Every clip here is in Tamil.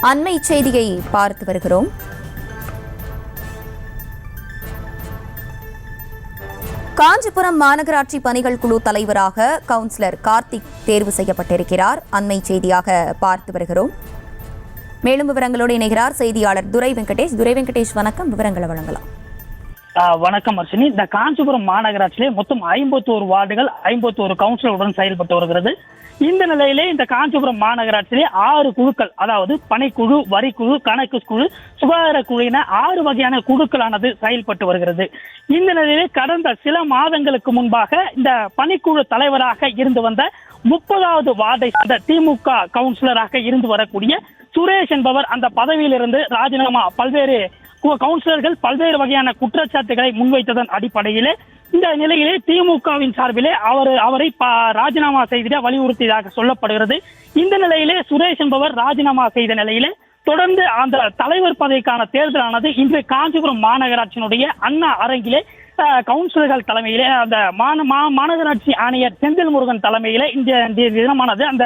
அண்மை செய்தியை பார்த்து வருகிறோம். காஞ்சிபுரம் மாநகராட்சி பணிகள் குழு தலைவராக கவுன்சிலர் கார்த்திக் தேர்வு செய்யப்பட்டிருக்கிறார். அண்மை செய்தியாக பார்த்து வருகிறோம். மேலும் விவரங்களோடு இணைகிறார் செய்தியாளர் துரை வெங்கடேஷ். துரை வெங்கடேஷ், வணக்கம். விவரங்களை வழங்கலாம். வணக்கம் அர்ஷினி. இந்த காஞ்சிபுரம் மாநகராட்சியிலே மொத்தம் 51 வார்டுகள் 51 கவுன்சிலருடன் செயல்பட்டு வருகிறது. இந்த நிலையிலே இந்த காஞ்சிபுரம் மாநகராட்சியிலே 6 குழுக்கள், அதாவது பணிக்குழு, வரிக்குழு, கணக்கு குழு, சுகாதார குழு என 6 வகையான குழுக்களானது செயல்பட்டு வருகிறது. இந்த நிலையிலே கடந்த சில மாதங்களுக்கு முன்பாக இந்த பணிக்குழு தலைவராக இருந்து வந்த 30வது வார்டை சேர்ந்த திமுக கவுன்சிலராக இருந்து வரக்கூடிய சுரேஷ் என்பவர் அந்த பதவியிலிருந்து ராஜினாமா, பல்வேறு கவுன்சிலர்கள் பல்வேறு வகையான குற்றச்சாட்டுகளை முன்வைத்ததன் அடிப்படையிலே இந்த நிலையிலே திமுகவின் சார்பிலே அவரை ராஜினாமா செய்திட வலியுறுத்தியதாக சொல்லப்படுகிறது. இந்த நிலையிலே சுரேஷ் என்பவர் ராஜினாமா செய்த நிலையிலே தொடர்ந்து அந்த தலைவர் பதவிக்கான தேர்தலானது இன்று காஞ்சிபுரம் மாநகராட்சியினுடைய அண்ணா அரங்கிலே கவுன்சிலர்கள் தலைமையிலே அந்த மாநகராட்சி ஆணையர் செந்தில் முருகன் தலைமையிலே இந்த தினமானது அந்த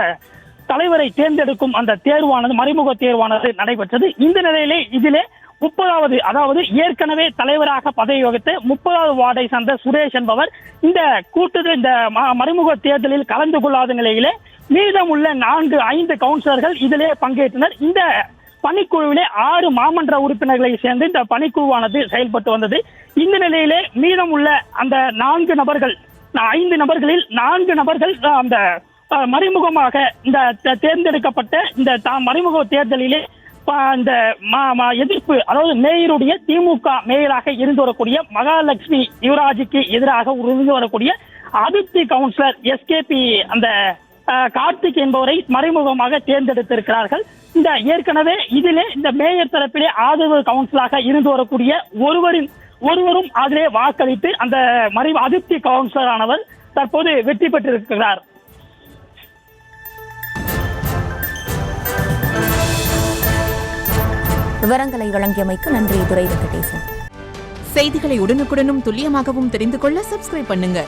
தலைவரை தேர்ந்தெடுக்கும் அந்த தேர்வானது, மறைமுக தேர்வானது நடைபெற்றது. இந்த நிலையிலே இதிலே 30வது, அதாவது ஏற்கனவே தலைவராக பதவி வகித்த 30வது வார்டை சார்ந்த சுரேஷ் என்பவர் இந்த இந்த மறைமுக தேர்தலில் கலந்து கொள்ளாத நிலையிலே மீதமுள்ள 5 கவுன்சிலர்கள் இதிலே பங்கேற்றனர். இந்த பணிக்குழுவிலே 6 மாமன்ற உறுப்பினர்களை சேர்ந்து இந்த பணிக்குழுவானது செயல்பட்டு வந்தது. இந்த நிலையிலே மீதமுள்ள அந்த 5 நபர்களில் 4 நபர்கள் அந்த மறைமுகமாக இந்த தேர்ந்தெடுக்கப்பட்ட இந்த மறைமுக தேர்தலிலே இந்த எதிர்ப்பு, அதாவது மேயருடைய திமுக மேயராக இருந்து வரக்கூடிய மகாலட்சுமி யுவராஜுக்கு எதிராக இருந்து வரக்கூடிய அதிருப்தி கவுன்சிலர் எஸ்கேபி அந்த கார்த்திக் என்பவரை மறைமுகமாக தேர்ந்தெடுத்திருக்கிறார்கள். இந்த ஏற்கனவே இதிலே இந்த மேயர் தரப்பிலே ஆதரவு கவுன்சிலராக இருந்து வரக்கூடிய ஒருவரும் அதிலே வாக்களித்து அந்த அதிருப்தி கவுன்சிலர் ஆனவர் தற்போது வெற்றி பெற்றிருக்கிறார். விவரங்களை வழங்கியமைக்கு நன்றி துரை வெங்கடேசன். செய்திகளை உடனுக்குடனும் துல்லியமாகவும் தெரிந்து கொள்ள சப்ஸ்கிரைப் பண்ணுங்க.